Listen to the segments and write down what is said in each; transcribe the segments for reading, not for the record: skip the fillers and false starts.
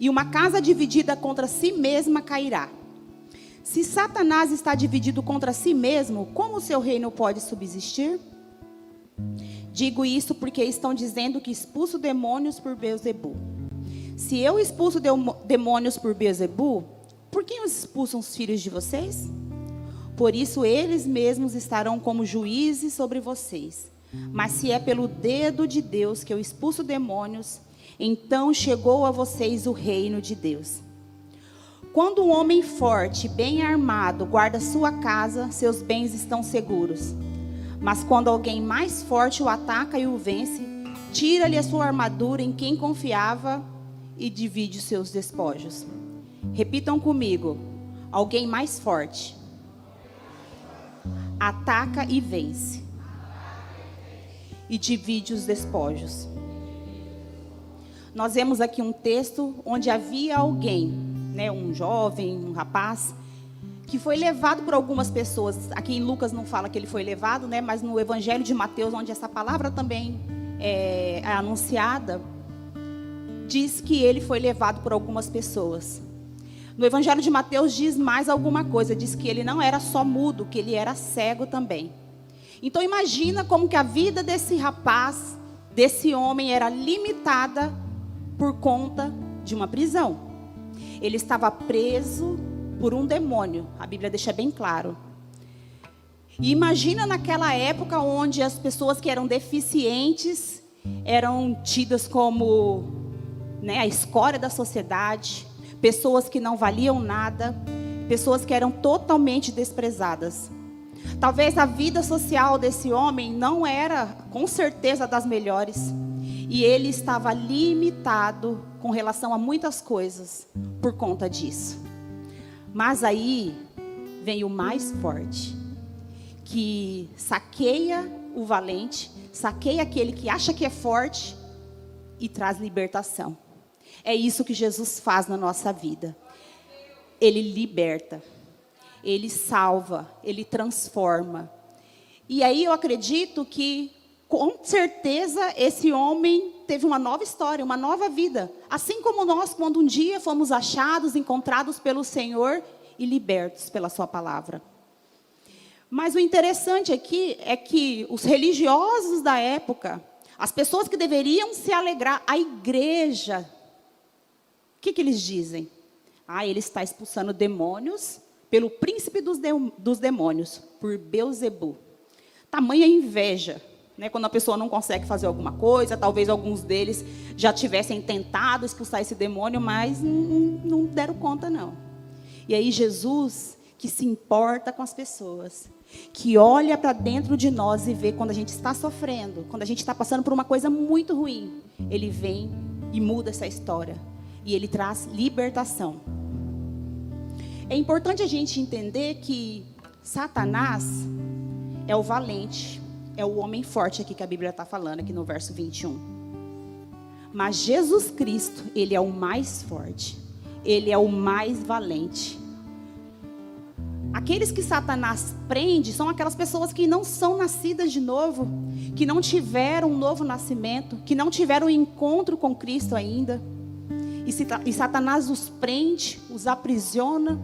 e uma casa dividida contra si mesma cairá. Se Satanás está dividido contra si mesmo, como o seu reino pode subsistir? Digo isso porque estão dizendo que expulso demônios por Beelzebu. Se eu expulso demônios por Beelzebu, por quem os expulsam os filhos de vocês? Por isso eles mesmos estarão como juízes sobre vocês. Mas se é pelo dedo de Deus que eu expulso demônios, então chegou a vocês o reino de Deus. Quando um homem forte, bem armado, guarda sua casa, seus bens estão seguros. Mas quando alguém mais forte o ataca e o vence, tira-lhe a sua armadura em quem confiava e divide os seus despojos. Repitam comigo: alguém mais forte ataca e vence e divide os despojos. Nós vemos aqui um texto onde havia alguém, um jovem, um rapaz, que foi levado por algumas pessoas. Aqui em Lucas não fala que ele foi levado, mas no Evangelho de Mateus, onde essa palavra também é anunciada, diz que ele foi levado por algumas pessoas. No Evangelho de Mateus diz mais alguma coisa, diz que ele não era só mudo, que ele era cego também. Então imagina como que a vida desse rapaz, desse homem, era limitada por conta de uma prisão. Ele estava preso por um demônio, a Bíblia deixa bem claro. E imagina naquela época onde as pessoas que eram deficientes eram tidas como a escória da sociedade, pessoas que não valiam nada, pessoas que eram totalmente desprezadas. Talvez a vida social desse homem não era, com certeza, das melhores. E ele estava limitado com relação a muitas coisas por conta disso. Mas aí vem o mais forte, que saqueia o valente, saqueia aquele que acha que é forte e traz libertação. É isso que Jesus faz na nossa vida. Ele liberta, ele salva, ele transforma. E aí eu acredito que, com certeza, esse homem teve uma nova história, uma nova vida. Assim como nós, quando um dia fomos achados, encontrados pelo Senhor e libertos pela sua palavra. Mas o interessante aqui é que os religiosos da época, as pessoas que deveriam se alegrar, a igreja, o que eles dizem? Ele está expulsando demônios pelo príncipe dos demônios, por Beelzebu. Tamanha inveja. Quando a pessoa não consegue fazer alguma coisa, talvez alguns deles já tivessem tentado expulsar esse demônio, mas não deram conta não. E aí Jesus, que se importa com as pessoas, que olha para dentro de nós e vê quando a gente está sofrendo, quando a gente está passando por uma coisa muito ruim, ele vem e muda essa história. E ele traz libertação. É importante a gente entender que Satanás é o valente, é o homem forte aqui que a Bíblia está falando, aqui no verso 21. Mas Jesus Cristo, ele é o mais forte. Ele é o mais valente. Aqueles que Satanás prende são aquelas pessoas que não são nascidas de novo, que não tiveram um novo nascimento, que não tiveram um encontro com Cristo ainda. E Satanás os prende, os aprisiona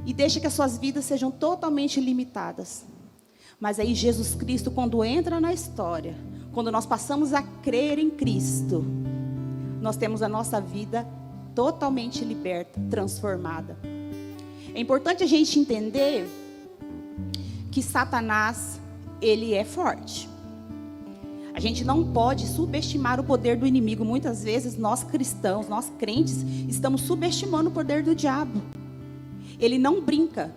e deixa que as suas vidas sejam totalmente limitadas. Mas aí Jesus Cristo, quando entra na história, quando nós passamos a crer em Cristo, nós temos a nossa vida totalmente liberta, transformada. É importante a gente entender que Satanás, ele é forte. A gente não pode subestimar o poder do inimigo. Muitas vezes nós cristãos, nós crentes, estamos subestimando o poder do diabo. Ele não brinca.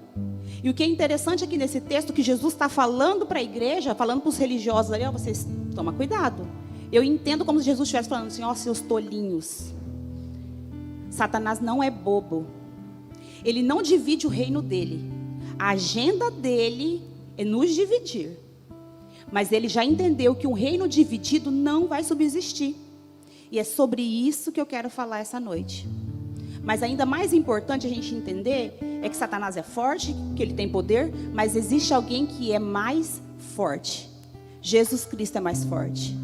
E o que é interessante aqui nesse texto, que Jesus está falando para a igreja, falando para os religiosos ali, vocês tomem cuidado. Eu entendo como se Jesus estivesse falando assim, seus tolinhos. Satanás não é bobo. Ele não divide o reino dele. A agenda dele é nos dividir. Mas ele já entendeu que um reino dividido não vai subsistir. E é sobre isso que eu quero falar essa noite. Mas ainda mais importante a gente entender é que Satanás é forte, que ele tem poder, mas existe alguém que é mais forte. Jesus Cristo é mais forte.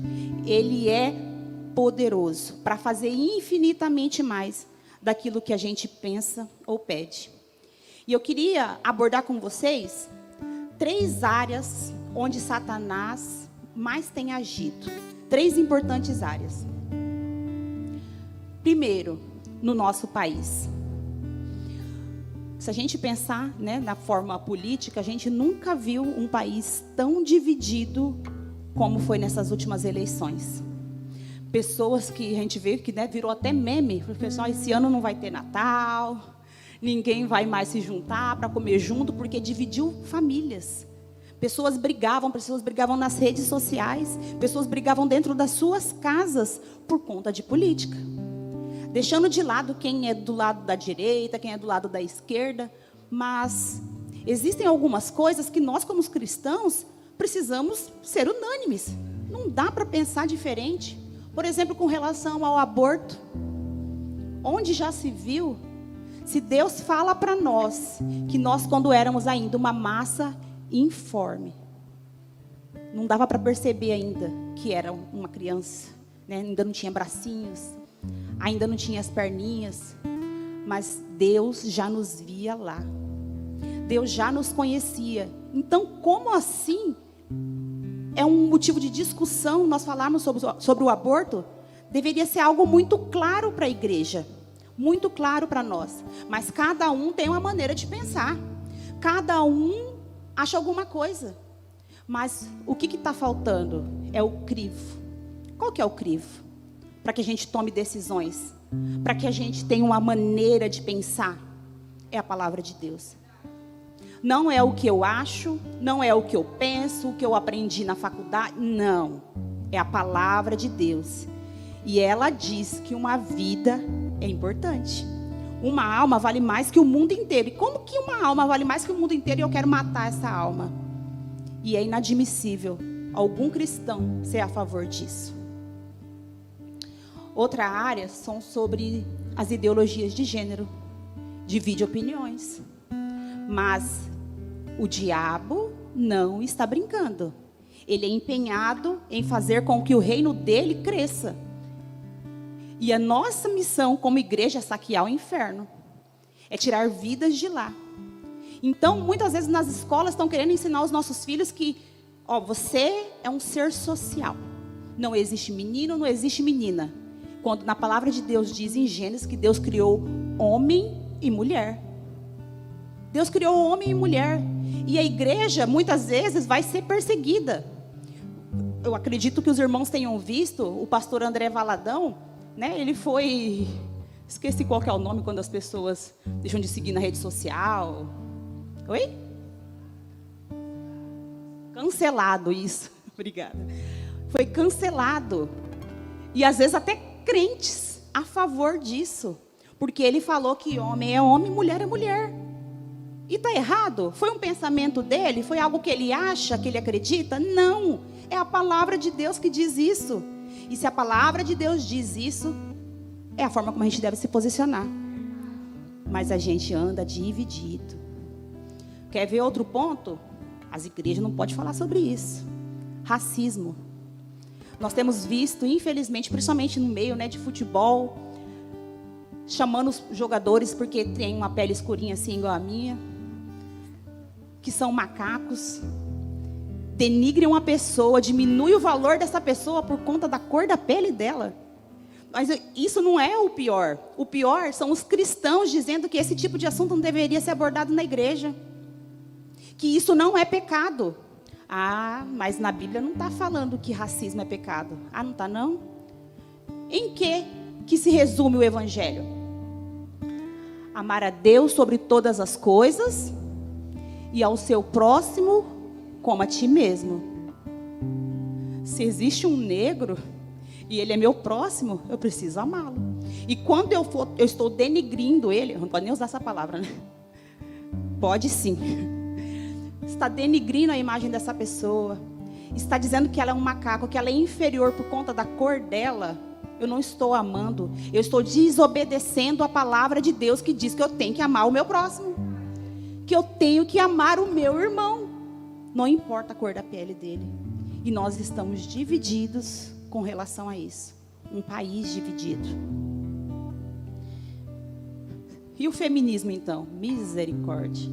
Ele é poderoso para fazer infinitamente mais daquilo que a gente pensa ou pede. E eu queria abordar com vocês 3 áreas onde Satanás mais tem agido. 3 importantes áreas. Primeiro, no nosso país. Se a gente pensar, né, na forma política, a gente nunca viu um país tão dividido como foi nessas últimas eleições. Pessoas que a gente vê que, né, virou até meme. O pessoal, esse ano não vai ter Natal, ninguém vai mais se juntar para comer junto, porque dividiu famílias. Pessoas brigavam nas redes sociais, pessoas brigavam dentro das suas casas por conta de política. Deixando de lado quem é do lado da direita, quem é do lado da esquerda, mas existem algumas coisas que nós, como cristãos, precisamos ser unânimes. Não dá para pensar diferente. Por exemplo, com relação ao aborto. Onde já se viu, se Deus fala para nós, que nós, quando éramos ainda uma massa informe, não dava para perceber ainda que era uma criança, né? Ainda não tinha bracinhos, ainda não tinha as perninhas, mas Deus já nos via lá. Deus já nos conhecia. Então, como assim é um motivo de discussão nós falarmos sobre o aborto? Deveria ser algo muito claro para a igreja, muito claro para nós. Mas cada um tem uma maneira de pensar. Cada um acha alguma coisa. Mas o que está faltando é o crivo. Qual que é o crivo? Para que a gente tome decisões, para que a gente tenha uma maneira de pensar, é a palavra de Deus. Não é o que eu acho, não é o que eu penso, o que eu aprendi na faculdade, não. É a palavra de Deus. E ela diz que uma vida é importante. Uma alma vale mais que o mundo inteiro. E como que uma alma vale mais que o mundo inteiro e eu quero matar essa alma? E é inadmissível algum cristão ser a favor disso. Outra área são sobre as ideologias de gênero. Divide opiniões. Mas o diabo não está brincando. Ele é empenhado em fazer com que o reino dele cresça. E a nossa missão como igreja é saquear o inferno. É tirar vidas de lá. Então, muitas vezes nas escolas estão querendo ensinar os nossos filhos que, você é um ser social. Não existe menino, não existe menina. Quando na palavra de Deus diz em Gênesis que Deus criou homem e mulher. Deus criou homem e mulher. E a igreja, muitas vezes, vai ser perseguida. Eu acredito que os irmãos tenham visto o pastor André Valadão, né? Ele foi... Esqueci qual que é o nome quando as pessoas deixam de seguir na rede social. Oi? Cancelado, isso. Obrigada. Foi cancelado. E às vezes até crentes a favor disso. Porque ele falou que homem é homem, mulher é mulher. E está errado? Foi um pensamento dele? Foi algo que ele acha, que ele acredita? Não. É a palavra de Deus que diz isso. E se a palavra de Deus diz isso, é a forma como a gente deve se posicionar. Mas a gente anda dividido. Quer ver outro ponto? As igrejas não podem falar sobre isso. Racismo. Nós temos visto, infelizmente, principalmente no meio, né, de futebol, chamando os jogadores porque tem uma pele escurinha assim igual a minha, que são macacos, denigre uma pessoa, diminui o valor dessa pessoa por conta da cor da pele dela. Mas isso não é o pior. O pior são os cristãos dizendo que esse tipo de assunto não deveria ser abordado na igreja. Que isso não é pecado. Ah, mas na Bíblia não está falando que racismo é pecado. Ah, não está não? Em que se resume o Evangelho? Amar a Deus sobre todas as coisas e ao seu próximo como a ti mesmo. Se existe um negro e ele é meu próximo, eu preciso amá-lo. E quando eu estou denigrindo ele, não pode nem usar essa palavra, né? Pode sim. Está denigrindo a imagem dessa pessoa. Está dizendo que ela é um macaco, que ela é inferior por conta da cor dela. Eu não estou amando. Eu estou desobedecendo a palavra de Deus que diz que eu tenho que amar o meu próximo. Que eu tenho que amar o meu irmão. Não importa a cor da pele dele. E nós estamos divididos com relação a isso. Um país dividido. E o feminismo, então? Misericórdia.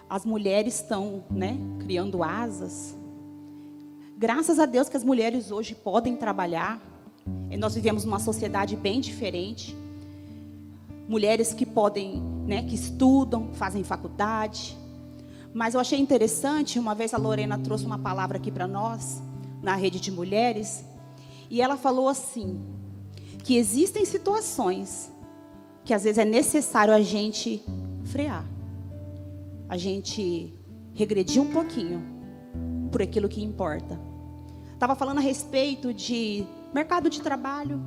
As mulheres estão, né, criando asas. Graças a Deus que as mulheres hoje podem trabalhar. E nós vivemos numa sociedade bem diferente. Mulheres que podem, né, que estudam, fazem faculdade. Mas eu achei interessante, uma vez a Lorena trouxe uma palavra aqui para nós, na rede de mulheres, e ela falou assim, que existem situações que às vezes é necessário a gente frear, a gente regredir um pouquinho por aquilo que importa. Estava falando a respeito de mercado de trabalho.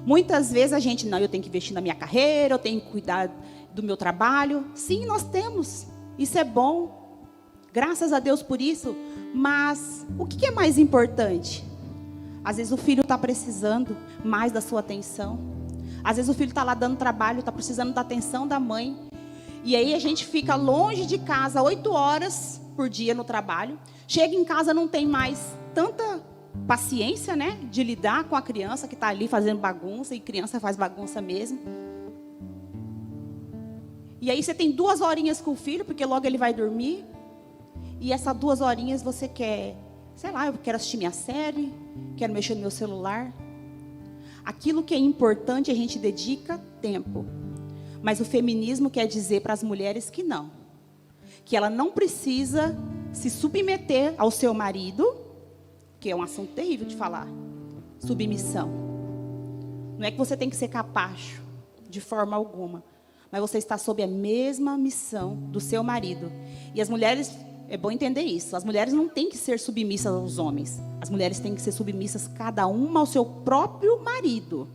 Muitas vezes a gente, não, eu tenho que investir na minha carreira, eu tenho que cuidar do meu trabalho. Sim, nós temos, isso é bom, graças a Deus por isso, mas o que é mais importante? Às vezes o filho está precisando mais da sua atenção. Às vezes o filho está lá dando trabalho, está precisando da atenção da mãe. E aí a gente fica longe de casa 8 horas por dia no trabalho. Chega em casa, não tem mais tanta paciência, né, de lidar com a criança que está ali fazendo bagunça. E criança faz bagunça mesmo. E aí você tem 2 horinhas com o filho, porque logo ele vai dormir. E essas 2 horinhas você quer, sei lá, eu quero assistir minha série, quero mexer no meu celular. Aquilo que é importante a gente dedica tempo. Mas o feminismo quer dizer para as mulheres que não. Que ela não precisa se submeter ao seu marido, que é um assunto terrível de falar. Submissão. Não é que você tem que ser capacho, de forma alguma. Mas você está sob a mesma missão do seu marido. E as mulheres, é bom entender isso, as mulheres não têm que ser submissas aos homens. As mulheres têm que ser submissas, cada uma ao seu próprio marido.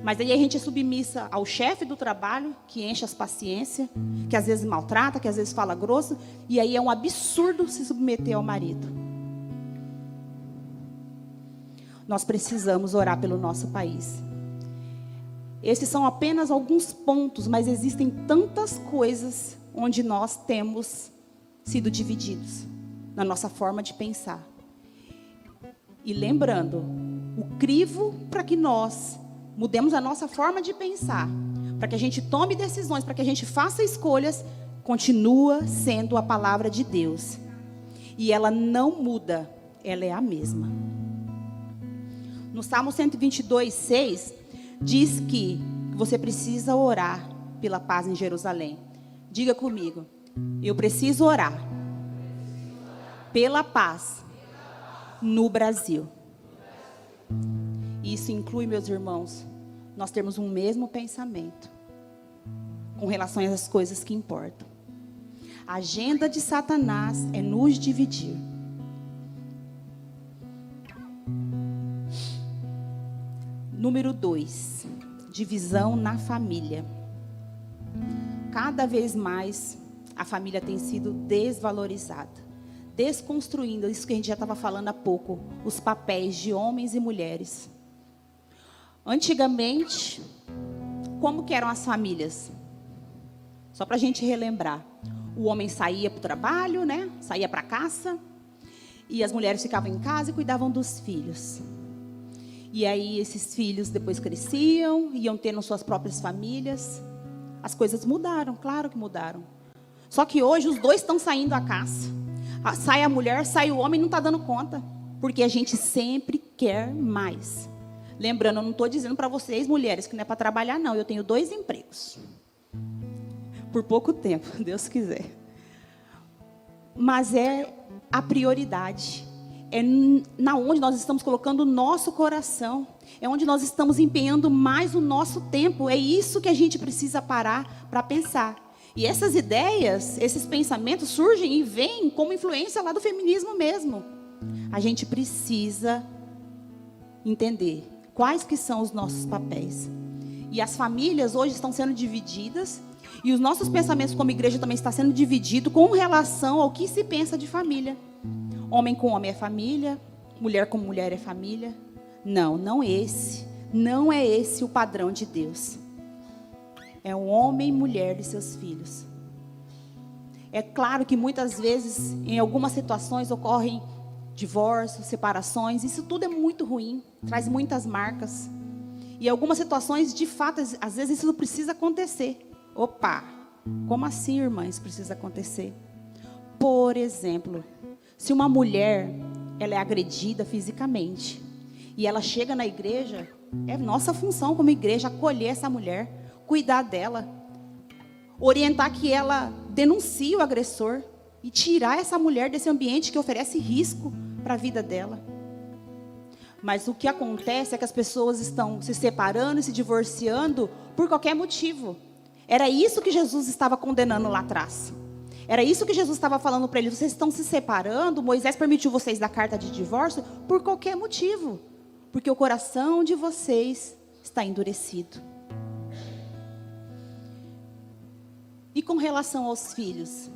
Mas aí a gente é submissa ao chefe do trabalho, que enche as paciências, que às vezes maltrata, que às vezes fala grosso. E aí é um absurdo se submeter ao marido. Nós precisamos orar pelo nosso país. Esses são apenas alguns pontos, mas existem tantas coisas onde nós temos sido divididos na nossa forma de pensar. E lembrando, o crivo para que nós mudemos a nossa forma de pensar, para que a gente tome decisões, para que a gente faça escolhas, continua sendo a palavra de Deus. E ela não muda, ela é a mesma. No Salmo 122:6, diz que você precisa orar pela paz em Jerusalém. Diga comigo, eu preciso orar pela paz no Brasil. Isso inclui, meus irmãos, nós temos um mesmo pensamento com relação às coisas que importam. A agenda de Satanás é nos dividir. Número 2, divisão na família. Cada vez mais a família tem sido desvalorizada, desconstruindo isso que a gente já estava falando há pouco, os papéis de homens e mulheres. Antigamente, como que eram as famílias? Só para a gente relembrar. O homem saía para o trabalho, né? Saía para a caça. E as mulheres ficavam em casa e cuidavam dos filhos. E aí esses filhos depois cresciam, iam tendo suas próprias famílias. As coisas mudaram, claro que mudaram. Só que hoje os dois estão saindo à caça. Sai a mulher, sai o homem, não está dando conta. Porque a gente sempre quer mais. Lembrando, eu não estou dizendo para vocês, mulheres, que não é para trabalhar, não. Eu tenho 2 empregos. Por pouco tempo, Deus quiser. Mas é a prioridade. É na onde nós estamos colocando o nosso coração. É onde nós estamos empenhando mais o nosso tempo. É isso que a gente precisa parar para pensar. E essas ideias, esses pensamentos surgem e vêm como influência lá do feminismo mesmo. A gente precisa entender quais que são os nossos papéis. E as famílias hoje estão sendo divididas. E os nossos pensamentos como igreja também estão sendo divididos com relação ao que se pensa de família. Homem com homem é família, mulher com mulher é família. Não, não é esse o padrão de Deus. É um homem e mulher e seus filhos. É claro que muitas vezes, em algumas situações, ocorrem divórcios, separações. Isso tudo é muito ruim, traz muitas marcas. E algumas situações, de fato, às vezes isso não precisa acontecer. Opa, como assim, irmã, isso precisa acontecer? Por exemplo, se uma mulher, ela é agredida fisicamente, e ela chega na igreja, é nossa função como igreja acolher essa mulher, cuidar dela, orientar que ela denuncie o agressor e tirar essa mulher desse ambiente que oferece risco para a vida dela. Mas o que acontece é que as pessoas estão se separando e se divorciando por qualquer motivo. Era isso que Jesus estava condenando lá atrás. Era isso que Jesus estava falando para eles. Vocês estão se separando, Moisés permitiu vocês dar carta de divórcio por qualquer motivo. Porque o coração de vocês está endurecido. E com relação aos filhos,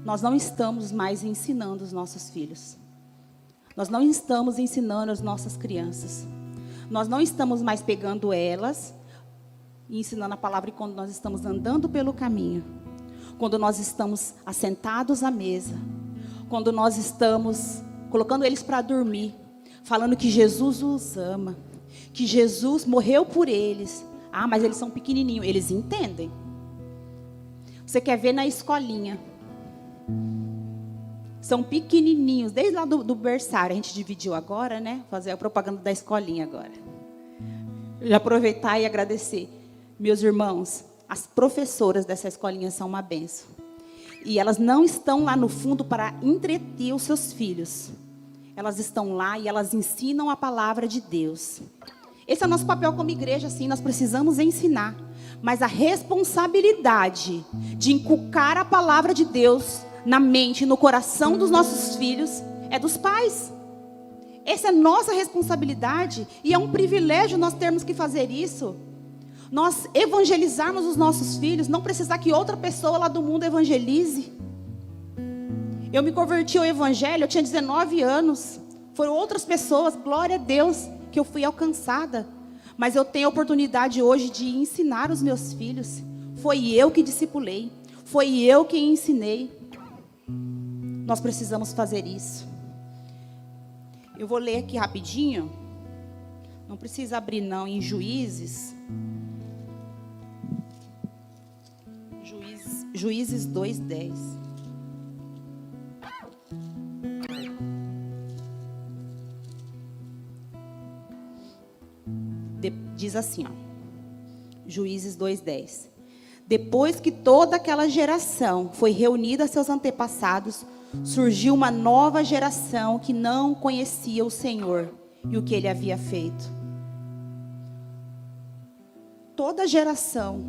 nós não estamos mais ensinando os nossos filhos. Nós não estamos ensinando as nossas crianças. Nós não estamos mais pegando elas e ensinando a palavra quando nós estamos andando pelo caminho. Quando nós estamos assentados à mesa. Quando nós estamos colocando eles para dormir. Falando que Jesus os ama. Que Jesus morreu por eles. Ah, mas eles são pequenininhos. Eles entendem. Você quer ver na escolinha. São pequenininhos, desde lá do berçário. A gente dividiu agora, né? Fazer a propaganda da escolinha agora. Já aproveitar e agradecer. Meus irmãos, as professoras dessa escolinha são uma bênção. E elas não estão lá no fundo para entreter os seus filhos. Elas estão lá e elas ensinam a palavra de Deus. Esse é o nosso papel como igreja, sim. Nós precisamos ensinar. Mas a responsabilidade de inculcar a palavra de Deus na mente, no coração dos nossos filhos, é dos pais. Essa é nossa responsabilidade e é um privilégio nós termos que fazer isso. Nós evangelizarmos os nossos filhos, não precisar que outra pessoa lá do mundo evangelize. Eu me converti ao evangelho, eu tinha 19 anos. Foram outras pessoas, glória a Deus, que eu fui alcançada. Mas eu tenho a oportunidade hoje de ensinar os meus filhos. Foi eu que discipulei, foi eu que ensinei. Nós precisamos fazer isso. Eu vou ler aqui rapidinho. Não precisa abrir não, em Juízes. Juízes 2:10. Diz assim, ó. Juízes 2:10. Depois que toda aquela geração foi reunida a seus antepassados, surgiu uma nova geração que não conhecia o Senhor e o que Ele havia feito. Toda a geração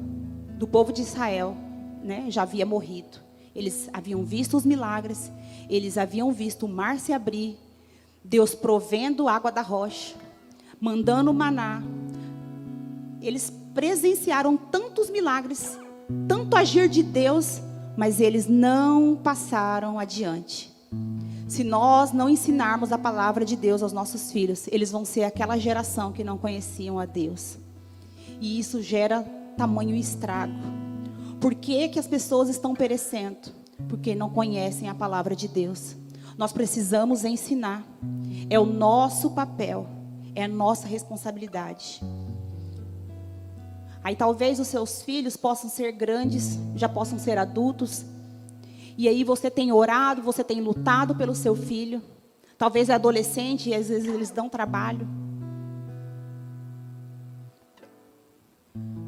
do povo de Israel, né, já havia morrido. Eles haviam visto os milagres, eles haviam visto o mar se abrir, Deus provendo água da rocha, mandando maná. Eles presenciaram tantos milagres, tanto agir de Deus, mas eles não passaram adiante. Se nós não ensinarmos a palavra de Deus aos nossos filhos, eles vão ser aquela geração que não conheciam a Deus. E isso gera tamanho estrago. Por que que as pessoas estão perecendo? Porque não conhecem a palavra de Deus. Nós precisamos ensinar. É o nosso papel, é a nossa responsabilidade. Aí talvez os seus filhos possam ser grandes, já possam ser adultos. E aí você tem orado, você tem lutado pelo seu filho. Talvez é adolescente e às vezes eles dão trabalho.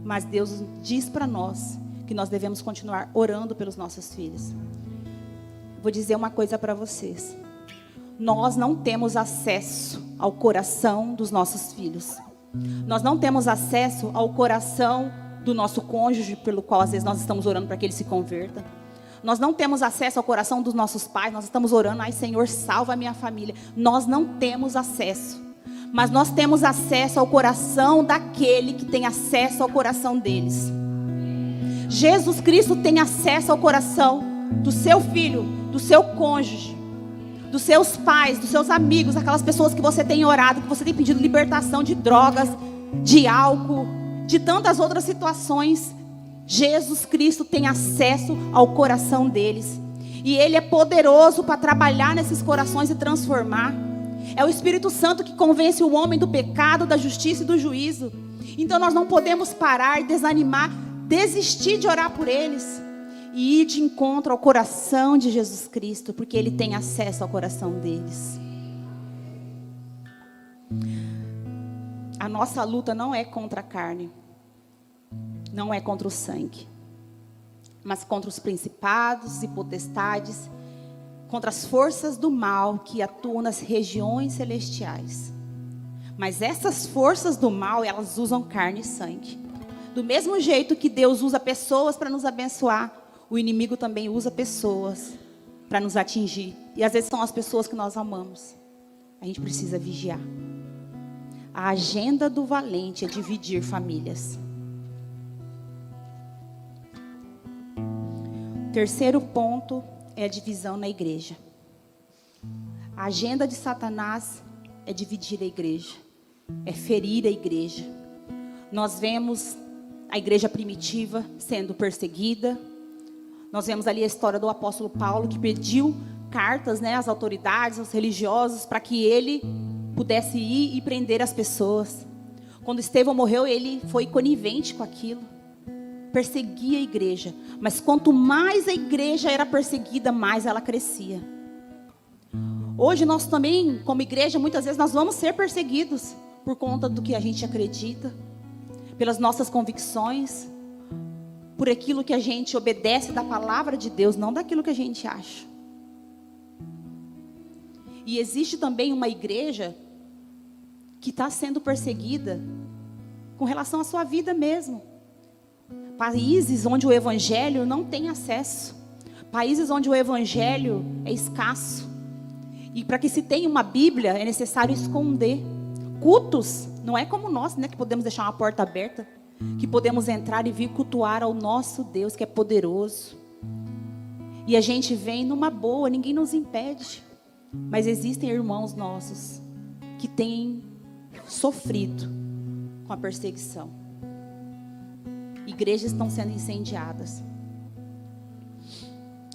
Mas Deus diz para nós que nós devemos continuar orando pelos nossos filhos. Vou dizer uma coisa para vocês. Nós não temos acesso ao coração dos nossos filhos. Nós não temos acesso ao coração do nosso cônjuge, pelo qual às vezes nós estamos orando para que ele se converta. Nós não temos acesso ao coração dos nossos pais, nós estamos orando, ai Senhor, salva a minha família. Nós não temos acesso. Mas nós temos acesso ao coração daquele que tem acesso ao coração deles. Jesus Cristo tem acesso ao coração do seu filho, do seu cônjuge, dos seus pais, dos seus amigos, aquelas pessoas que você tem orado, que você tem pedido libertação de drogas, de álcool, de tantas outras situações. Jesus Cristo tem acesso ao coração deles. E Ele é poderoso para trabalhar nesses corações e transformar. É o Espírito Santo que convence o homem do pecado, da justiça e do juízo. Então nós não podemos parar, desanimar, desistir de orar por eles e ir de encontro ao coração de Jesus Cristo, porque Ele tem acesso ao coração deles. A nossa luta não é contra a carne, não é contra o sangue, mas contra os principados e potestades, contra as forças do mal que atuam nas regiões celestiais. Mas essas forças do mal, elas usam carne e sangue. Do mesmo jeito que Deus usa pessoas para nos abençoar, o inimigo também usa pessoas para nos atingir. E às vezes são as pessoas que nós amamos. A gente precisa vigiar. A agenda do valente é dividir famílias. Terceiro ponto é a divisão na igreja. A agenda de Satanás é dividir a igreja, é ferir a igreja. Nós vemos a igreja primitiva sendo perseguida. Nós vemos ali a história do apóstolo Paulo, que pediu cartas, às autoridades, aos religiosos, para que ele pudesse ir e prender as pessoas. Quando Estevão morreu, ele foi conivente com aquilo. Perseguia a igreja. Mas quanto mais a igreja era perseguida, mais ela crescia. Hoje nós também, como igreja, muitas vezes nós vamos ser perseguidos por conta do que a gente acredita, pelas nossas convicções, por aquilo que a gente obedece da palavra de Deus, não daquilo que a gente acha. E existe também uma igreja que está sendo perseguida com relação à sua vida mesmo. Países onde o evangelho não tem acesso. Países onde o evangelho é escasso. E para que se tenha uma Bíblia, é necessário esconder. Cultos, não é como nós, que podemos deixar uma porta aberta. Que podemos entrar e vir cultuar ao nosso Deus, que é poderoso. E a gente vem numa boa, ninguém nos impede. Mas existem irmãos nossos que têm sofrido com a perseguição. Igrejas estão sendo incendiadas.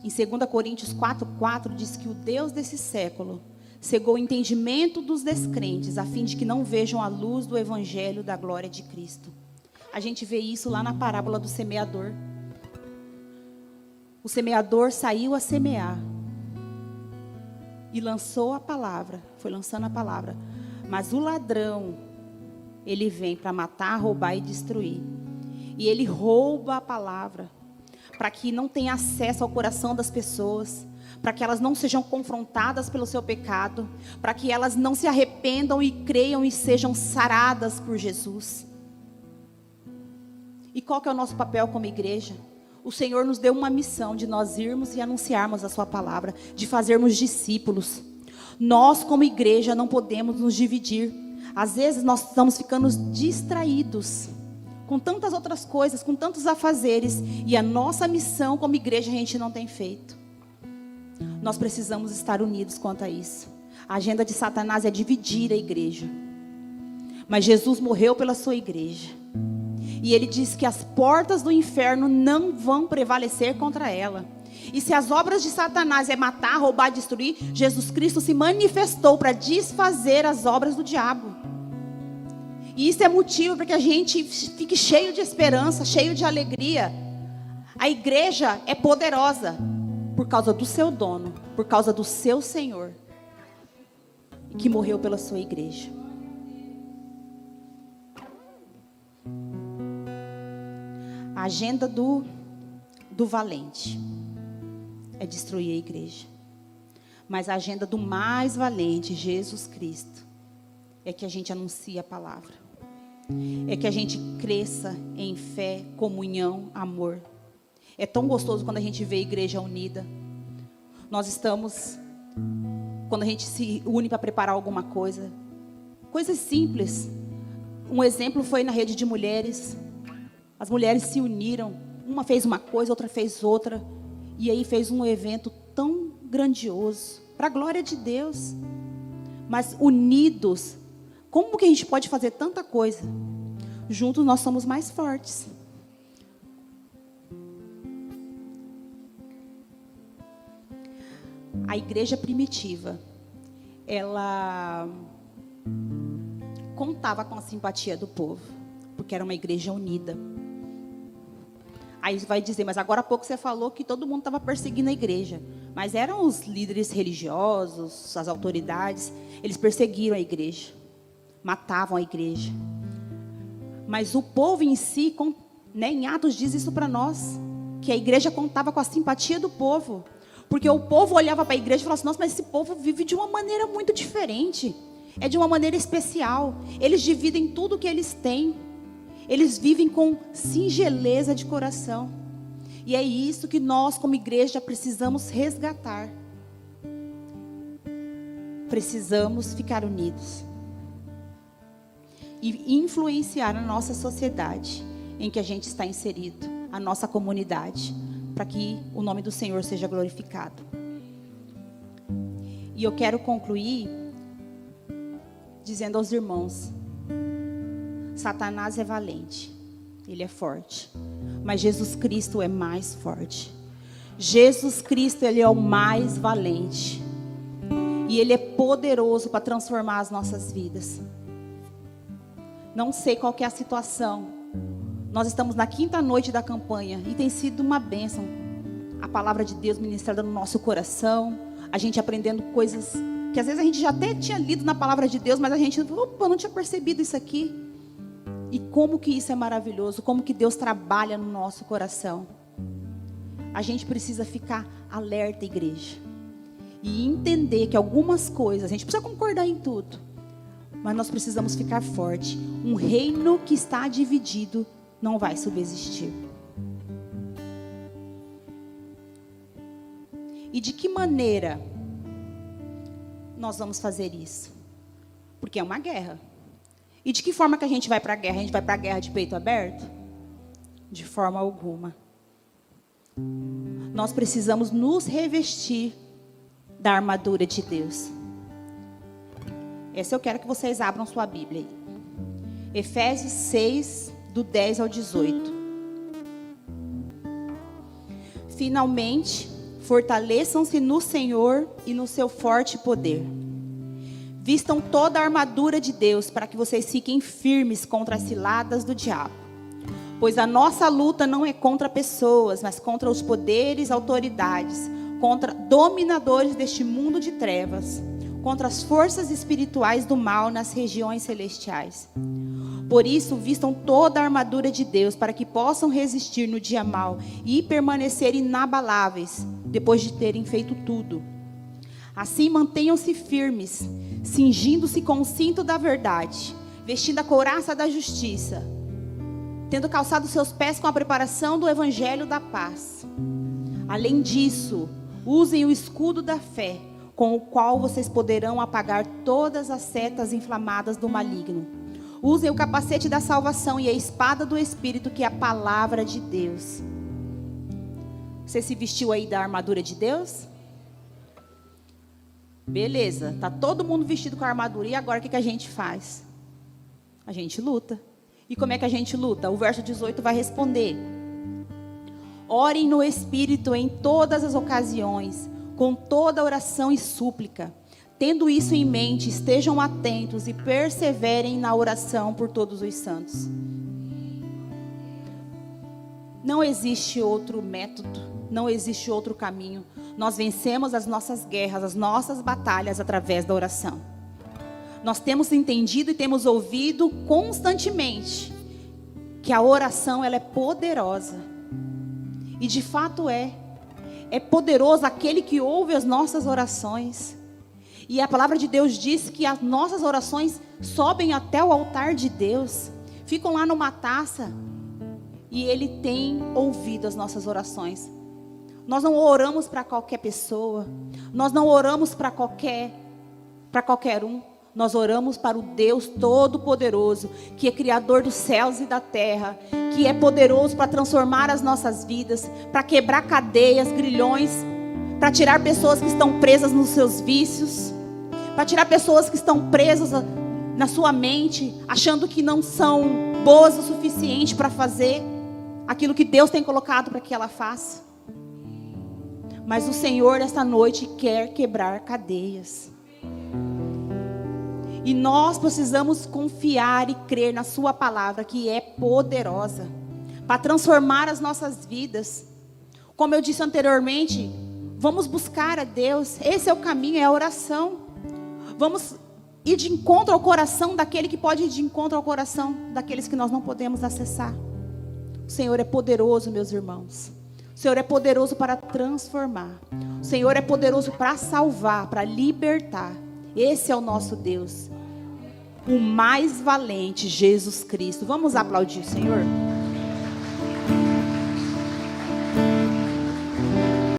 Em 2 Coríntios 4:4 diz que o Deus desse século cegou o entendimento dos descrentes, a fim de que não vejam a luz do evangelho da glória de Cristo. A gente vê isso lá na parábola do semeador. O semeador saiu a semear e lançou a palavra, foi lançando a palavra. Mas o ladrão, ele vem para matar, roubar e destruir. E ele rouba a palavra, para que não tenha acesso ao coração das pessoas, para que elas não sejam confrontadas pelo seu pecado, para que elas não se arrependam e creiam e sejam saradas por Jesus. E qual que é o nosso papel como igreja? O Senhor nos deu uma missão de nós irmos e anunciarmos a sua palavra, de fazermos discípulos. Nós como igreja não podemos nos dividir. Às vezes nós estamos ficando distraídos com tantas outras coisas, com tantos afazeres, e a nossa missão como igreja a gente não tem feito. Nós precisamos estar unidos quanto a isso. A agenda de Satanás é dividir a igreja. Mas Jesus morreu pela sua igreja. E ele diz que as portas do inferno não vão prevalecer contra ela. E se as obras de Satanás é matar, roubar, destruir, Jesus Cristo se manifestou para desfazer as obras do diabo. E isso é motivo para que a gente fique cheio de esperança, cheio de alegria. A igreja é poderosa por causa do seu dono, por causa do seu Senhor, que morreu pela sua igreja. A agenda do valente é destruir a igreja. Mas a agenda do mais valente, Jesus Cristo, é que a gente anuncie a palavra. É que a gente cresça em fé, comunhão, amor. É tão gostoso quando a gente vê a igreja unida. Nós estamos, quando a gente se une para preparar alguma coisa, coisas simples. Um exemplo foi na rede de mulheres. As mulheres se uniram, uma fez uma coisa, outra fez outra, e aí fez um evento tão grandioso, para a glória de Deus. Mas unidos, como que a gente pode fazer tanta coisa? Juntos nós somos mais fortes. A igreja primitiva, ela contava com a simpatia do povo, porque era uma igreja unida. Aí vai dizer, mas agora há pouco você falou que todo mundo estava perseguindo a igreja. Mas eram os líderes religiosos, as autoridades, eles perseguiram a igreja, matavam a igreja. Mas o povo em si, em Atos diz isso para nós, que a igreja contava com a simpatia do povo. Porque o povo olhava para a igreja e falava assim, nossa, mas esse povo vive de uma maneira muito diferente. É de uma maneira especial. Eles dividem tudo o que eles têm. Eles vivem com singeleza de coração. E é isso que nós, como igreja, precisamos resgatar. Precisamos ficar unidos. E influenciar a nossa sociedade em que a gente está inserido. A nossa comunidade. Para que o nome do Senhor seja glorificado. E eu quero concluir dizendo aos irmãos: Satanás é valente, ele é forte, mas Jesus Cristo é mais forte. Jesus Cristo, ele é o mais valente, e ele é poderoso para transformar as nossas vidas. Não sei qual que é a situação. Nós estamos na 5ª noite da campanha e tem sido uma bênção. A palavra de Deus ministrada no nosso coração, a gente aprendendo coisas que às vezes a gente já até tinha lido na palavra de Deus, mas a gente, não tinha percebido isso aqui. E como que isso é maravilhoso, como que Deus trabalha no nosso coração. A gente precisa ficar alerta, igreja. E entender que algumas coisas, a gente precisa concordar em tudo, mas nós precisamos ficar forte. Um reino que está dividido não vai subsistir. E de que maneira nós vamos fazer isso? Porque é uma guerra. E de que forma que a gente vai para a guerra? A gente vai para a guerra de peito aberto? De forma alguma. Nós precisamos nos revestir da armadura de Deus. Essa eu quero que vocês abram sua Bíblia aí. Efésios 6, do 10 ao 18. Finalmente, fortaleçam-se no Senhor e no seu forte poder. Vistam toda a armadura de Deus para que vocês fiquem firmes contra as ciladas do diabo. Pois a nossa luta não é contra pessoas, mas contra os poderes, autoridades, contra dominadores deste mundo de trevas, contra as forças espirituais do mal nas regiões celestiais. Por isso, vistam toda a armadura de Deus para que possam resistir no dia mau e permanecer inabaláveis depois de terem feito tudo. Assim, mantenham-se firmes, cingindo-se com o cinto da verdade, vestindo a couraça da justiça, tendo calçado seus pés com a preparação do evangelho da paz. Além disso, usem o escudo da fé, com o qual vocês poderão apagar todas as setas inflamadas do maligno. Usem o capacete da salvação e a espada do Espírito, que é a palavra de Deus. Você se vestiu aí da armadura de Deus? Beleza, tá todo mundo vestido com a armadura. E agora o que a gente faz? A gente luta. E como é que a gente luta? O verso 18 vai responder: orem no Espírito em todas as ocasiões, com toda oração e súplica. Tendo isso em mente, estejam atentos e perseverem na oração por todos os santos. Não existe outro método, não existe outro caminho. Nós vencemos as nossas guerras, as nossas batalhas através da oração. Nós temos entendido e temos ouvido constantemente que a oração, ela é poderosa. E de fato é poderoso aquele que ouve as nossas orações. E a palavra de Deus diz que as nossas orações sobem até o altar de Deus, ficam lá numa taça, e Ele tem ouvido as nossas orações. Nós não oramos para qualquer pessoa, nós não oramos para qualquer um, nós oramos para o Deus Todo-Poderoso, que é Criador dos céus e da terra, que é poderoso para transformar as nossas vidas, para quebrar cadeias, grilhões, para tirar pessoas que estão presas nos seus vícios, para tirar pessoas que estão presas na sua mente, achando que não são boas o suficiente para fazer aquilo que Deus tem colocado para que ela faça. Mas o Senhor, esta noite, quer quebrar cadeias. E nós precisamos confiar e crer na sua palavra, que é poderosa para transformar as nossas vidas. Como eu disse anteriormente, vamos buscar a Deus. Esse é o caminho, é a oração. Vamos ir de encontro ao coração daquele que pode ir de encontro ao coração daqueles que nós não podemos acessar. O Senhor é poderoso, meus irmãos. O Senhor é poderoso para transformar. O Senhor é poderoso para salvar, para libertar. Esse é o nosso Deus. O mais valente, Jesus Cristo. Vamos aplaudir o Senhor?